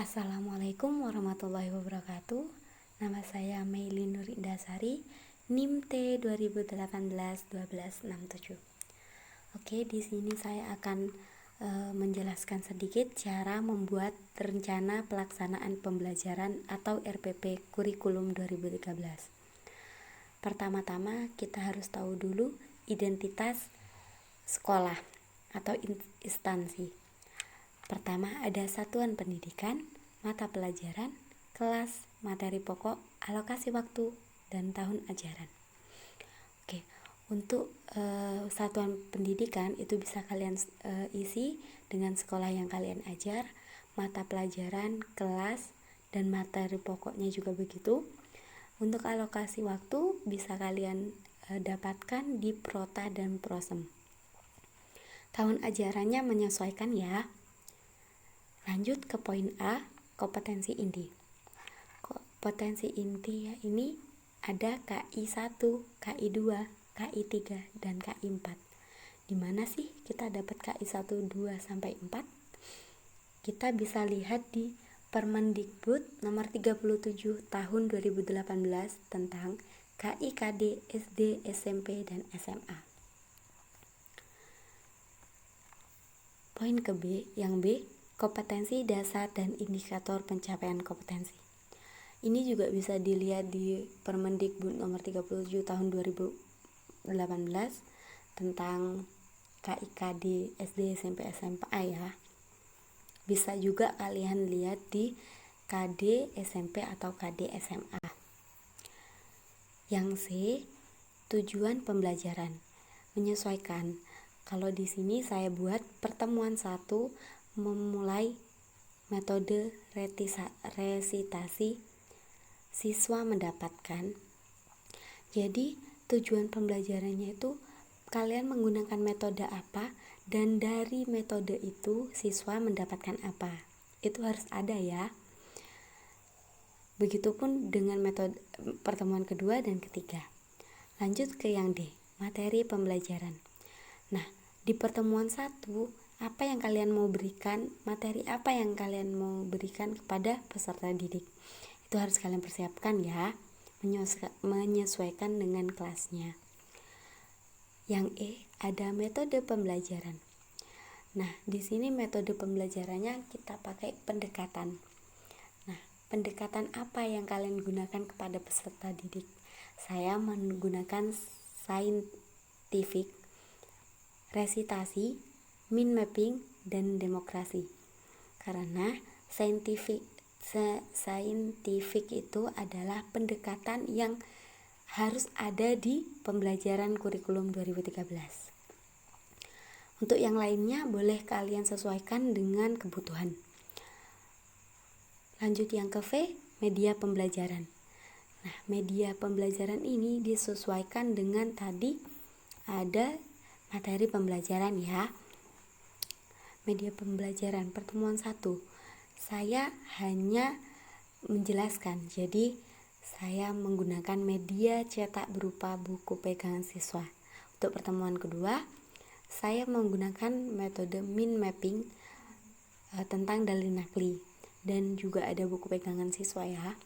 Assalamualaikum warahmatullahi wabarakatuh. Nama saya Meili Nur Indasari, NIM T 2018-1267. Oke, di sini saya akan menjelaskan sedikit cara membuat rencana pelaksanaan pembelajaran atau RPP Kurikulum 2013. Pertama-tama kita harus tahu dulu identitas sekolah atau instansi. Pertama ada satuan pendidikan, mata pelajaran, kelas, materi pokok, alokasi waktu, dan tahun ajaran. Oke, untuk satuan pendidikan itu bisa kalian isi dengan sekolah yang kalian ajar, mata pelajaran, kelas, dan materi pokoknya juga begitu. Untuk alokasi waktu bisa kalian dapatkan di Prota dan Prosem. Tahun ajarannya menyesuaikan ya. Lanjut ke poin A, kompetensi inti. Kompetensi inti ya ini ada KI 1, KI 2, KI 3, dan KI 4. Di mana sih kita dapat KI 1, 2 sampai 4? Kita bisa lihat di Permendikbud nomor 37 tahun 2018 tentang KI KD SD, SMP, dan SMA. Poin ke B, yang B, kompetensi dasar dan indikator pencapaian kompetensi. Ini juga bisa dilihat di Permendikbud nomor 37 tahun 2018 tentang KIKD SD, SMP, SMA ya. Bisa juga kalian lihat di KD SMP atau KD SMA. Yang C, tujuan pembelajaran. Menyesuaikan. Kalau di sini saya buat pertemuan 1 memulai metode resitasi siswa mendapatkan. Jadi tujuan pembelajarannya itu kalian menggunakan metode apa dan dari metode itu siswa mendapatkan apa. Itu harus ada ya. Begitupun dengan metode pertemuan kedua dan ketiga. Lanjut ke yang D, materi pembelajaran. Nah, di pertemuan 1 apa yang kalian mau berikan, materi apa yang kalian mau berikan kepada peserta didik. Itu harus kalian persiapkan ya, menyesuaikan dengan kelasnya. Yang E, ada metode pembelajaran. Nah, di sini metode pembelajarannya kita pakai pendekatan. Nah, pendekatan apa yang kalian gunakan kepada peserta didik? Saya menggunakan saintifik, resitasi, mind mapping, dan demokrasi. Karena saintifik itu adalah pendekatan yang harus ada di pembelajaran kurikulum 2013. Untuk yang lainnya boleh kalian sesuaikan dengan kebutuhan. Lanjut yang ke V, media pembelajaran. Nah, media pembelajaran ini disesuaikan dengan tadi ada materi pembelajaran ya. Media pembelajaran pertemuan 1. Saya hanya menjelaskan. Jadi saya menggunakan media cetak berupa buku pegangan siswa. Untuk pertemuan kedua, saya menggunakan metode mind mapping tentang dalil nakli dan juga ada buku pegangan siswa ya.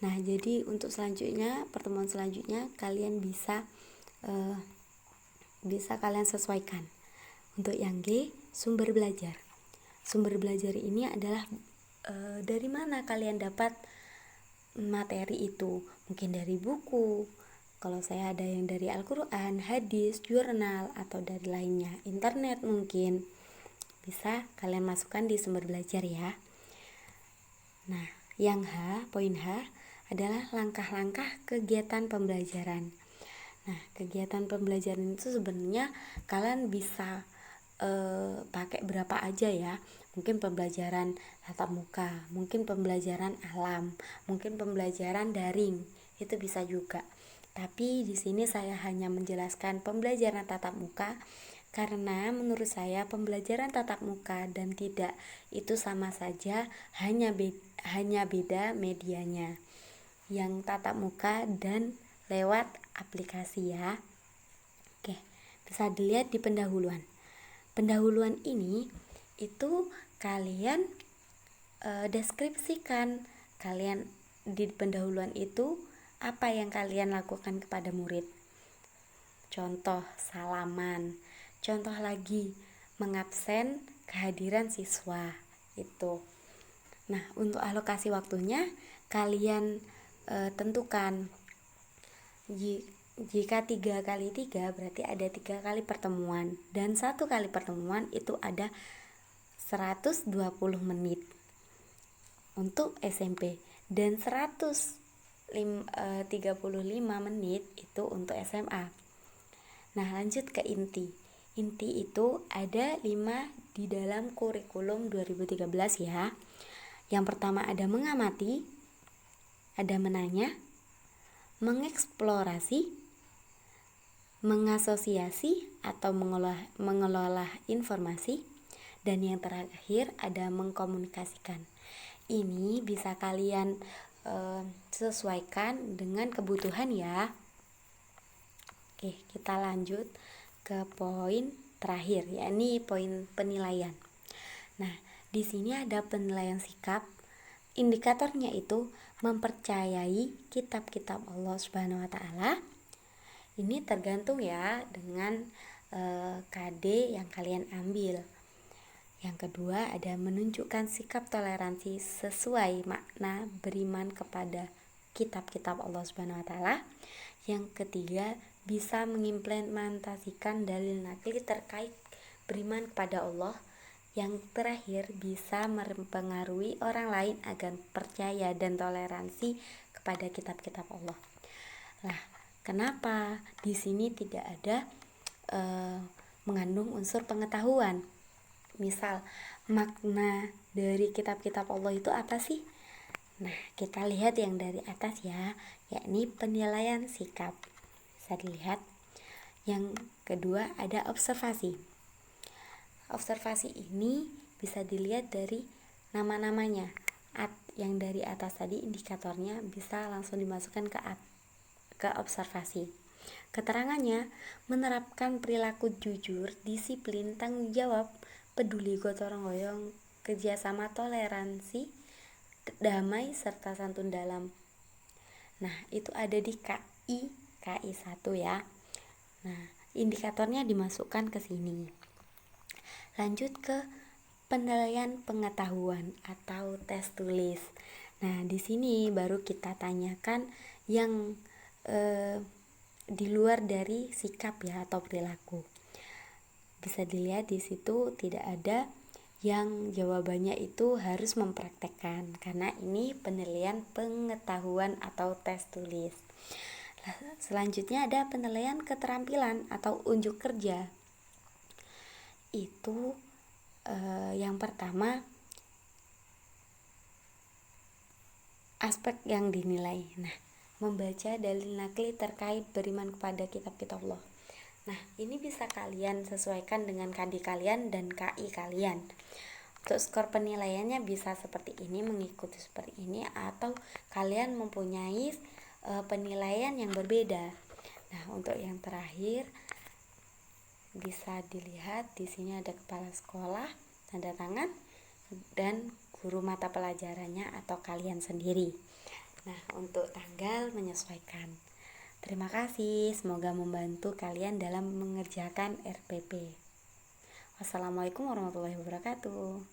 Nah, jadi untuk selanjutnya, pertemuan selanjutnya kalian bisa kalian sesuaikan. Untuk yang G, sumber belajar. Sumber belajar ini adalah dari mana kalian dapat materi itu. Mungkin dari buku, kalau saya ada yang dari Al-Quran, hadis, jurnal, atau dari lainnya, internet mungkin. Bisa kalian masukkan di sumber belajar ya. Nah, yang H, poin H adalah langkah-langkah kegiatan pembelajaran. Nah, kegiatan pembelajaran itu sebenarnya kalian bisa pakai berapa aja ya. Mungkin pembelajaran tatap muka, mungkin pembelajaran alam, mungkin pembelajaran daring, itu bisa juga. Tapi di sini saya hanya menjelaskan pembelajaran tatap muka karena menurut saya pembelajaran tatap muka dan tidak itu sama saja, hanya beda medianya. Yang tatap muka dan lewat aplikasi ya. Oke, bisa dilihat di pendahuluan. Pendahuluan ini itu kalian deskripsikan kalian di pendahuluan itu apa yang kalian lakukan kepada murid. Contoh salaman, contoh lagi mengabsen kehadiran siswa itu. Nah, untuk alokasi waktunya kalian tentukan. Jika 3 kali 3 berarti ada 3 kali pertemuan, dan 1 kali pertemuan itu ada 120 menit untuk SMP dan 135 menit itu untuk SMA. Nah, lanjut ke inti. Inti itu ada 5 di dalam kurikulum 2013 ya. Yang pertama ada mengamati, ada menanya, mengeksplorasi, mengasosiasi atau mengelola informasi, dan yang terakhir ada mengkomunikasikan. Ini bisa kalian sesuaikan dengan kebutuhan ya. Oke, kita lanjut ke poin terakhir, yakni poin penilaian. Nah, di sini ada penilaian sikap. Indikatornya itu mempercayai kitab-kitab Allah Subhanahu wa taala. Ini tergantung ya dengan KD yang kalian ambil. Yang kedua ada menunjukkan sikap toleransi sesuai makna beriman kepada kitab-kitab Allah Subhanahu wa taala. Yang ketiga bisa mengimplementasikan dalil nakli terkait beriman kepada Allah. Yang terakhir bisa mempengaruhi orang lain agar percaya dan toleransi kepada kitab-kitab Allah. Nah, kenapa di sini tidak ada mengandung unsur pengetahuan? Misal, makna dari kitab-kitab Allah itu apa sih? Nah, kita lihat yang dari atas ya, yakni penilaian sikap. Bisa dilihat. Yang kedua ada observasi. Observasi ini bisa dilihat dari nama-namanya. Yang dari atas tadi indikatornya bisa langsung dimasukkan ke observasi. Keterangannya menerapkan perilaku jujur, disiplin, tanggung jawab, peduli gotong royong, kerjasama, toleransi, damai, serta santun dalam. Nah, itu ada di KI 1 ya. Nah, indikatornya dimasukkan ke sini. Lanjut ke penilaian pengetahuan atau tes tulis. Nah, di sini baru kita tanyakan yang di luar dari sikap ya atau perilaku. Bisa dilihat di situ tidak ada yang jawabannya itu harus mempraktekkan, karena ini penilaian pengetahuan atau tes tulis. Selanjutnya ada penilaian keterampilan atau unjuk kerja. Itu yang pertama aspek yang dinilai. Nah, membaca dalil nakli terkait beriman kepada kitab-kitab Allah. Nah, ini bisa kalian sesuaikan dengan KD kalian dan KI kalian. Untuk skor penilaiannya bisa seperti ini, mengikuti seperti ini, atau kalian mempunyai penilaian yang berbeda. Nah, untuk yang terakhir bisa dilihat di sini ada kepala sekolah, tanda tangan, dan guru mata pelajarannya atau kalian sendiri. Nah, untuk tanggal menyesuaikan. Terima kasih, semoga membantu kalian dalam mengerjakan RPP. Wassalamualaikum warahmatullahi wabarakatuh.